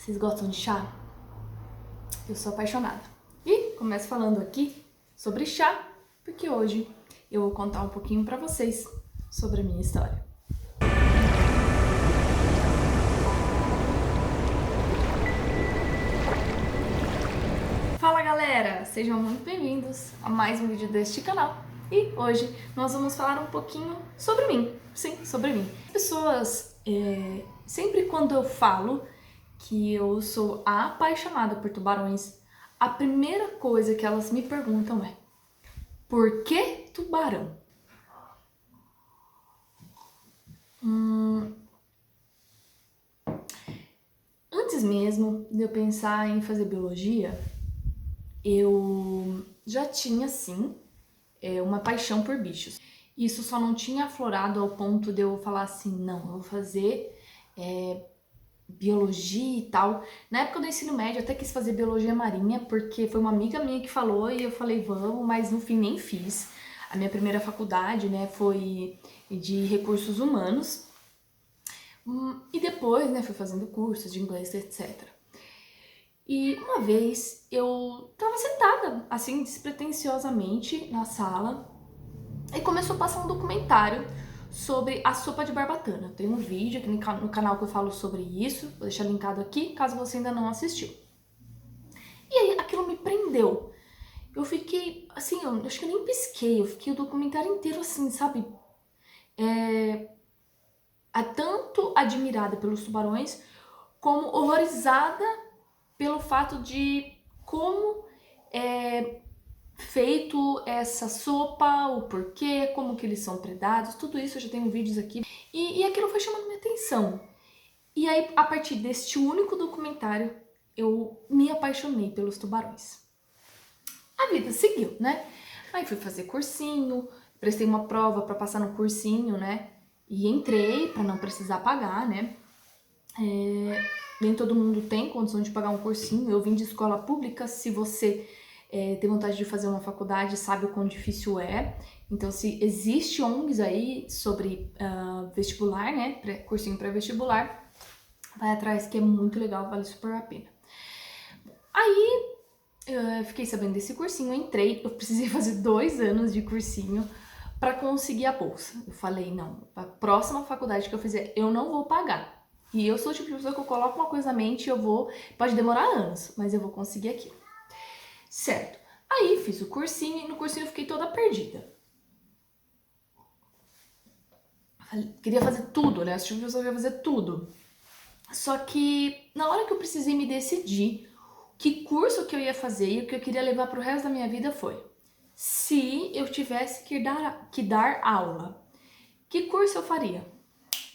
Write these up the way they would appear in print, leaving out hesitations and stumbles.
Vocês gostam de chá? Eu sou apaixonada. E começo falando aqui sobre chá, porque hoje eu vou contar um pouquinho pra vocês sobre a minha história. Fala galera, sejam muito bem-vindos a mais um vídeo deste canal. E hoje nós vamos falar um pouquinho sobre mim. Sim, sobre mim. As pessoas, sempre quando eu falo que eu sou apaixonada por tubarões, a primeira coisa que elas me perguntam é: por que tubarão? Antes mesmo de eu pensar em fazer biologia, eu já tinha, sim, uma paixão por bichos. Isso só não tinha aflorado ao ponto de eu falar assim, não, eu vou fazer biologia e tal. Na época do ensino médio eu até quis fazer biologia marinha, porque foi uma amiga minha que falou e eu falei, vamos, mas no fim nem fiz. A minha primeira faculdade, né, foi de recursos humanos. E depois, né, fui fazendo cursos de inglês, etc. E uma vez eu tava sentada, assim, despretensiosamente na sala, e começou a passar um documentário sobre a sopa de barbatana. Tem um vídeo aqui no canal que eu falo sobre isso, vou deixar linkado aqui, caso você ainda não assistiu. E aí aquilo me prendeu. Eu fiquei, assim, eu acho que eu nem pisquei, eu fiquei o documentário inteiro assim, sabe? Tanto admirada pelos tubarões, como horrorizada pelo fato de como é feito essa sopa, o porquê, como que eles são predados, tudo isso eu já tenho vídeos aqui. E aquilo foi chamando minha atenção. E aí, a partir deste único documentário, eu me apaixonei pelos tubarões. A vida seguiu, né? Aí fui fazer cursinho, prestei uma prova para passar no cursinho, né? E entrei para não precisar pagar, né? Nem todo mundo tem condição de pagar um cursinho. Eu vim de escola pública. Se você tem vontade de fazer uma faculdade, sabe o quão difícil é. Então, se existe ONGs aí sobre vestibular, né? Cursinho pré-vestibular, vai atrás que é muito legal, vale super a pena. Aí, eu fiquei sabendo desse cursinho, entrei. Eu precisei fazer 2 anos de cursinho para conseguir a bolsa. Eu falei, não, a próxima faculdade que eu fizer, eu não vou pagar. E eu sou o tipo de pessoa que eu coloco uma coisa na mente e eu vou... Pode demorar anos, mas eu vou conseguir aquilo. Certo. Aí fiz o cursinho e no cursinho eu fiquei toda perdida. Queria fazer tudo, né? Eu tipo de pessoa que queria fazer tudo. Só que na hora que eu precisei me decidir que curso que eu ia fazer e o que eu queria levar pro resto da minha vida foi: se eu tivesse que dar aula, que curso eu faria?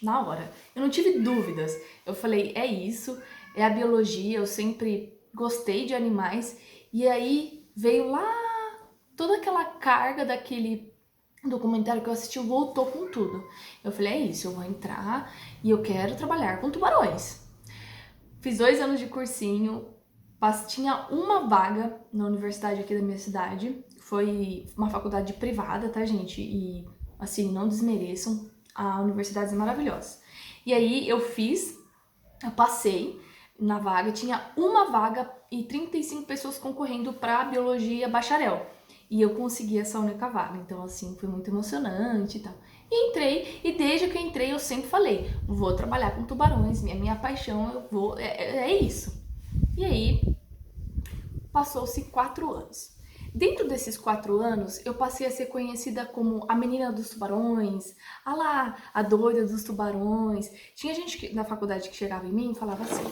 Na hora. Eu não tive dúvidas. Eu falei, é isso, é a biologia, eu sempre gostei de animais. E aí veio lá toda aquela carga daquele documentário que eu assisti, voltou com tudo. Eu falei, é isso, eu vou entrar e eu quero trabalhar com tubarões. Fiz 2 anos de cursinho, tinha uma vaga na universidade aqui da minha cidade. Foi uma faculdade privada, tá, gente? E, assim, não desmereçam, a universidade é maravilhosa. E aí eu passei na vaga, tinha uma vaga e 35 pessoas concorrendo para biologia bacharel. E eu consegui essa única vaga, então assim, foi muito emocionante e tal. E entrei, e desde que eu entrei eu sempre falei, vou trabalhar com tubarões, minha paixão, eu vou, é isso. E aí, passou-se 4 anos. Dentro desses 4 anos, eu passei a ser conhecida como a menina dos tubarões, a doida dos tubarões. Tinha gente na faculdade que chegava em mim e falava assim.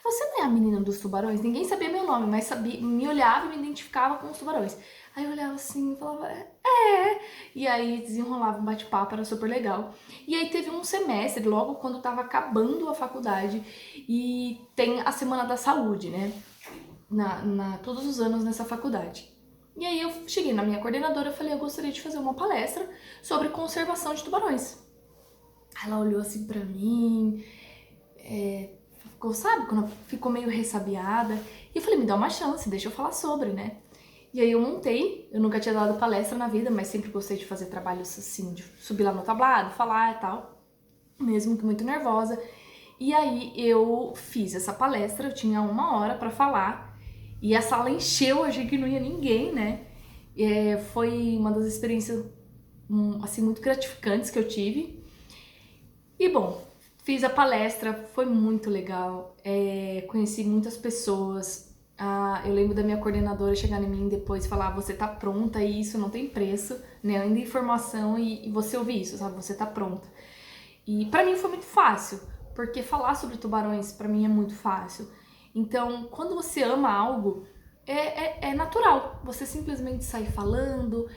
Você não é a menina dos tubarões? Ninguém sabia meu nome, mas me olhava e me identificava com os tubarões. Aí eu olhava assim e falava, E aí desenrolava um bate-papo, era super legal. E aí teve um semestre, logo quando eu tava acabando a faculdade, e tem a Semana da Saúde, né? Todos os anos nessa faculdade. E aí eu cheguei na minha coordenadora e falei, eu gostaria de fazer uma palestra sobre conservação de tubarões. Ela olhou assim pra mim, ficou meio ressabiada. E eu falei, me dá uma chance, deixa eu falar sobre, né? E aí eu montei, eu nunca tinha dado palestra na vida, mas sempre gostei de fazer trabalhos assim, de subir lá no tablado, falar e tal. mesmo que muito nervosa. E aí eu fiz essa palestra, eu tinha 1 hora para falar, e a sala encheu, eu achei que não ia ninguém, né? Foi uma das experiências assim, muito gratificantes que eu tive. E bom, fiz a palestra, foi muito legal, conheci muitas pessoas. Eu lembro da minha coordenadora chegar em mim depois e falar: você tá pronta, e isso não tem preço, né? Ainda informação e você ouvir isso, sabe? Você tá pronta. E pra mim foi muito fácil, porque falar sobre tubarões pra mim é muito fácil. Então, quando você ama algo, é natural. Você simplesmente sair falando,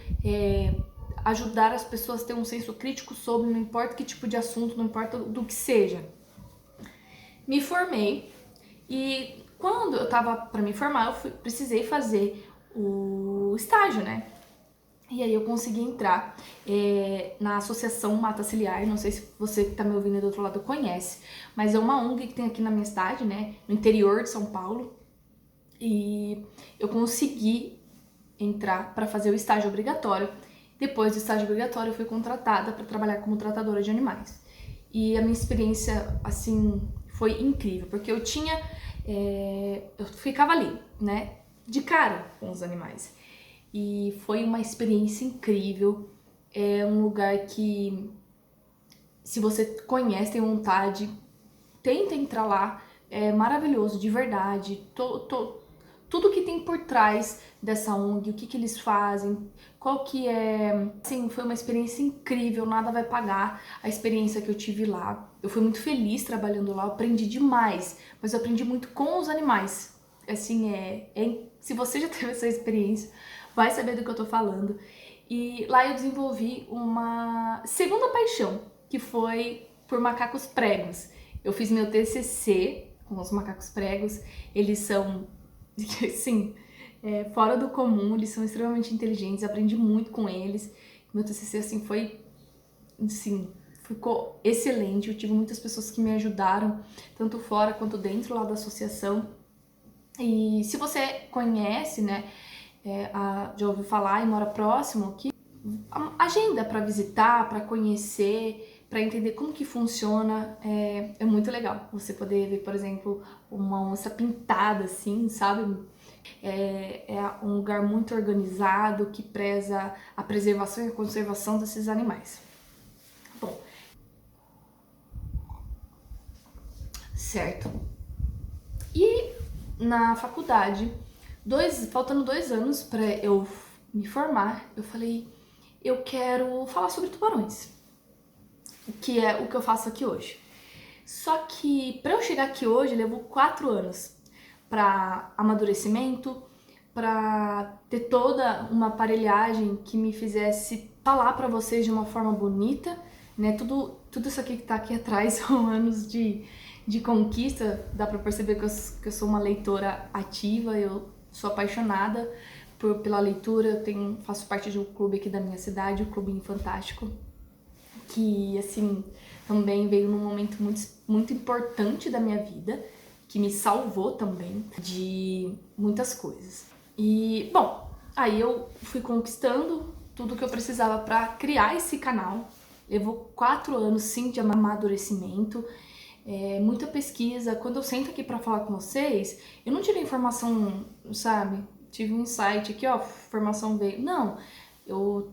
ajudar as pessoas a ter um senso crítico sobre, não importa que tipo de assunto, não importa do que seja. Me formei e quando eu tava pra me formar, precisei fazer o estágio, né? E aí eu consegui entrar na Associação Mata Ciliar, não sei se você que tá me ouvindo do outro lado conhece, mas é uma ONG que tem aqui na minha cidade, né, no interior de São Paulo, e eu consegui entrar para fazer o estágio obrigatório. Depois do estágio obrigatório eu fui contratada para trabalhar como tratadora de animais. E a minha experiência, assim, foi incrível, porque eu ficava ali, né, de cara com os animais. E foi uma experiência incrível. É um lugar que, se você conhece, tem vontade, tenta entrar lá. É maravilhoso, de verdade. Tudo que tem por trás dessa ONG, o que eles fazem, qual que é... Assim, foi uma experiência incrível, nada vai pagar a experiência que eu tive lá. Eu fui muito feliz trabalhando lá, eu aprendi demais, mas eu aprendi muito com os animais. Assim, se você já teve essa experiência, vai saber do que eu tô falando. E lá eu desenvolvi uma segunda paixão, que foi por macacos pregos. Eu fiz meu TCC com os macacos pregos. Eles são, assim, fora do comum, eles são extremamente inteligentes, aprendi muito com eles. Meu TCC, assim, ficou excelente. Eu tive muitas pessoas que me ajudaram, tanto fora quanto dentro lá da associação. E se você conhece, né, já ouviu falar e mora próximo, que agenda para visitar, para conhecer, para entender como que funciona, é muito legal. Você poder ver, por exemplo, uma onça pintada assim, sabe? É um lugar muito organizado que preza a preservação e a conservação desses animais. Bom, certo. E na faculdade, faltando 2 anos para eu me formar, eu falei: eu quero falar sobre tubarões, que é o que eu faço aqui hoje. Só que para eu chegar aqui hoje levou 4 anos para amadurecimento, para ter toda uma aparelhagem que me fizesse falar para vocês de uma forma bonita, né? Tudo isso aqui que tá aqui atrás são anos de conquista. Dá para perceber que eu sou uma leitora ativa, eu sou apaixonada pela leitura. Eu faço parte de um clube aqui da minha cidade, o Clube Fantástico, que, assim, também veio num momento muito, muito importante da minha vida, que me salvou também de muitas coisas. E, bom, aí eu fui conquistando tudo que eu precisava para criar esse canal. Levou 4 anos, sim, de amadurecimento, muita pesquisa. Quando eu sento aqui para falar com vocês, eu não tirei informação, sabe? Tive um insight aqui, ó, informação veio. Não, eu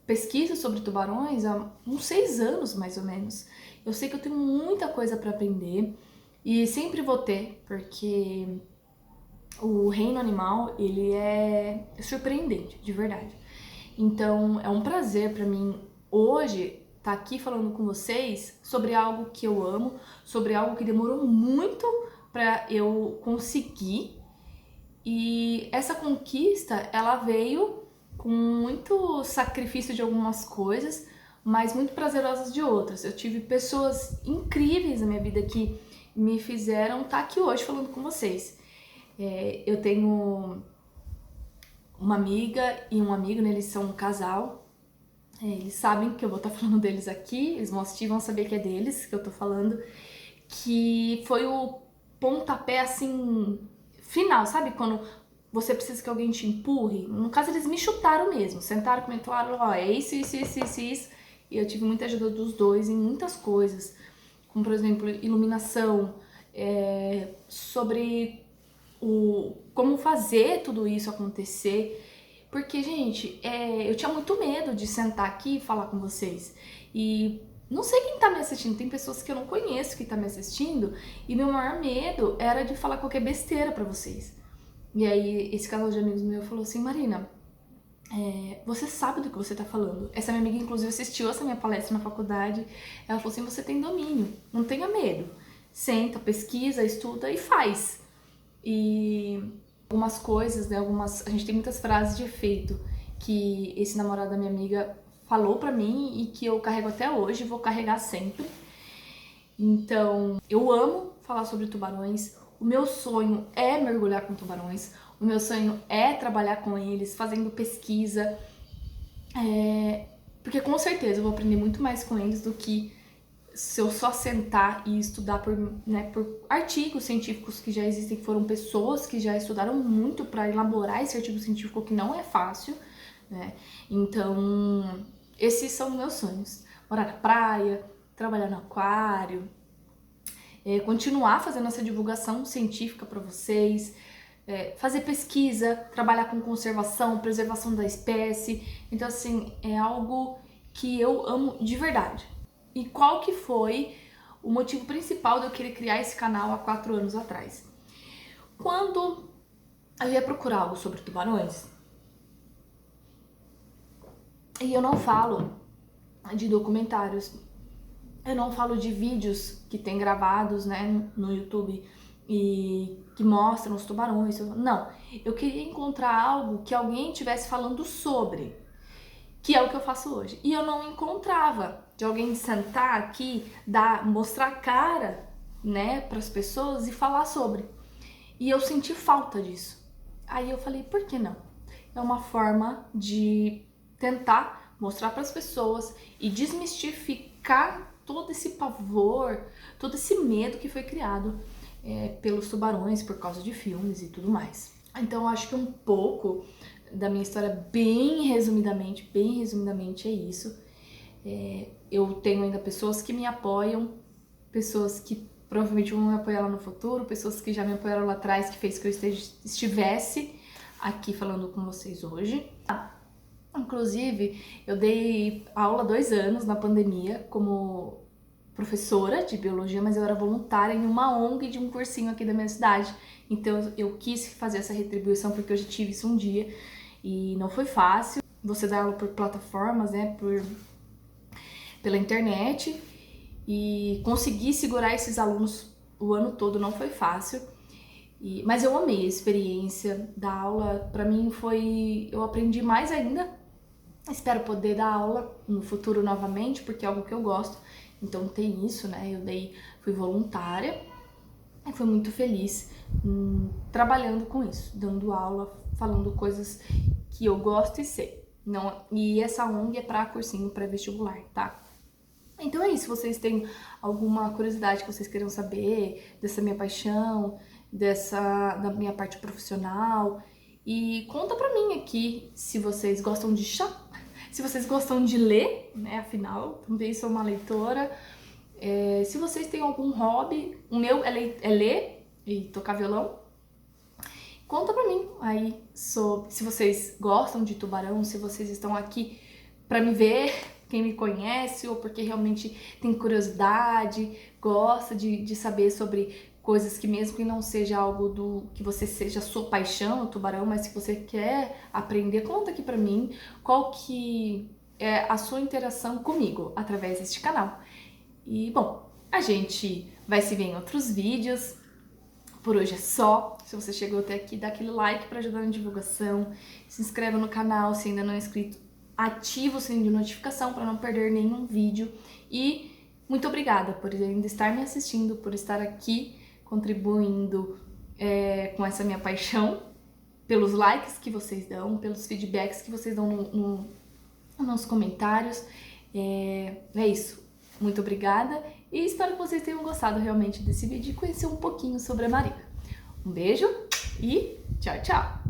pesquiso sobre tubarões há uns 6 anos, mais ou menos. Eu sei que eu tenho muita coisa para aprender e sempre vou ter, porque o reino animal, ele é surpreendente, de verdade. Então, é um prazer para mim hoje estar aqui falando com vocês sobre algo que eu amo, sobre algo que demorou muito para eu conseguir. E essa conquista, ela veio com muito sacrifício de algumas coisas, mas muito prazerosas de outras. Eu tive pessoas incríveis na minha vida que me fizeram estar aqui hoje falando com vocês. Eu tenho uma amiga e um amigo, né? Eles são um casal. Eles sabem que eu vou estar falando deles aqui, eles vão assistir, vão saber que é deles que eu tô falando, que foi o pontapé, assim, final, sabe? Quando você precisa que alguém te empurre. No caso, eles me chutaram mesmo, sentaram comigo e falaram: ó, é isso, e eu tive muita ajuda dos dois em muitas coisas, como por exemplo, iluminação, sobre como fazer tudo isso acontecer. Porque, gente, eu tinha muito medo de sentar aqui e falar com vocês. E não sei quem tá me assistindo, tem pessoas que eu não conheço que tá me assistindo, e meu maior medo era de falar qualquer besteira pra vocês. E aí, esse casal de amigos meu falou assim: Marina, você sabe do que você tá falando. Essa minha amiga, inclusive, assistiu essa minha palestra na faculdade. Ela falou assim: você tem domínio, não tenha medo. Senta, pesquisa, estuda e faz. E algumas coisas, né, a gente tem muitas frases de efeito que esse namorado da minha amiga falou pra mim e que eu carrego até hoje e vou carregar sempre. Então, eu amo falar sobre tubarões. O meu sonho é mergulhar com tubarões. O meu sonho é trabalhar com eles, fazendo pesquisa. Porque com certeza eu vou aprender muito mais com eles do que se eu só sentar e estudar por artigos científicos que já existem, que foram pessoas que já estudaram muito para elaborar esse artigo científico, que não é fácil, né? Então, esses são meus sonhos. Morar na praia, trabalhar no aquário, continuar fazendo essa divulgação científica para vocês, fazer pesquisa, trabalhar com conservação, preservação da espécie. Então, assim, é algo que eu amo de verdade. E qual que foi o motivo principal de eu querer criar esse canal há 4 anos atrás? Quando eu ia procurar algo sobre tubarões, e eu não falo de documentários, eu não falo de vídeos que tem gravados, né, no YouTube e que mostram os tubarões. Não, eu queria encontrar algo que alguém estivesse falando sobre, que é o que eu faço hoje. E eu não encontrava de alguém sentar aqui, mostrar a cara, né, para as pessoas e falar sobre. E eu senti falta disso. Aí eu falei, por que não? É uma forma de tentar mostrar para as pessoas e desmistificar todo esse pavor, todo esse medo que foi criado pelos tubarões por causa de filmes e tudo mais. Então eu acho que um pouco da minha história, bem resumidamente é isso. Eu tenho ainda pessoas que me apoiam, pessoas que provavelmente vão me apoiar lá no futuro, pessoas que já me apoiaram lá atrás, que fez que eu estivesse aqui falando com vocês hoje. Inclusive, eu dei aula 2 anos na pandemia como professora de biologia, mas eu era voluntária em uma ONG de um cursinho aqui da minha cidade. Então eu quis fazer essa retribuição porque eu já tive isso um dia e não foi fácil. Você dá aula por plataformas, né, pela internet, e conseguir segurar esses alunos o ano todo não foi fácil. Mas eu amei a experiência da aula. Pra mim eu aprendi mais ainda. Espero poder dar aula no futuro novamente, porque é algo que eu gosto. Então tem isso, né? Fui voluntária e fui muito feliz trabalhando com isso, dando aula, falando coisas que eu gosto e sei. E essa ONG é para cursinho pré-vestibular, tá? Então é isso. Se vocês têm alguma curiosidade que vocês queiram saber dessa minha paixão, da minha parte profissional, e conta pra mim aqui se vocês gostam de chá, se vocês gostam de ler, né? Afinal, também sou uma leitora. Se vocês têm algum hobby, o meu é ler e tocar violão. Conta pra mim aí se vocês gostam de tubarão, se vocês estão aqui pra me ver, quem me conhece, ou porque realmente tem curiosidade, gosta de saber sobre coisas que, mesmo que não seja algo que você seja sua paixão, o tubarão, mas se você quer aprender, conta aqui pra mim qual que é a sua interação comigo através deste canal. E, bom, a gente vai se ver em outros vídeos. Por hoje é só. Se você chegou até aqui, dá aquele like para ajudar na divulgação, se inscreva no canal se ainda não é inscrito, ativa o sininho de notificação para não perder nenhum vídeo. E muito obrigada por ainda estar me assistindo, por estar aqui contribuindo com essa minha paixão, pelos likes que vocês dão, pelos feedbacks que vocês dão nos comentários. É isso. Muito obrigada e espero que vocês tenham gostado realmente desse vídeo e conhecer um pouquinho sobre a Marina. Um beijo e tchau, tchau!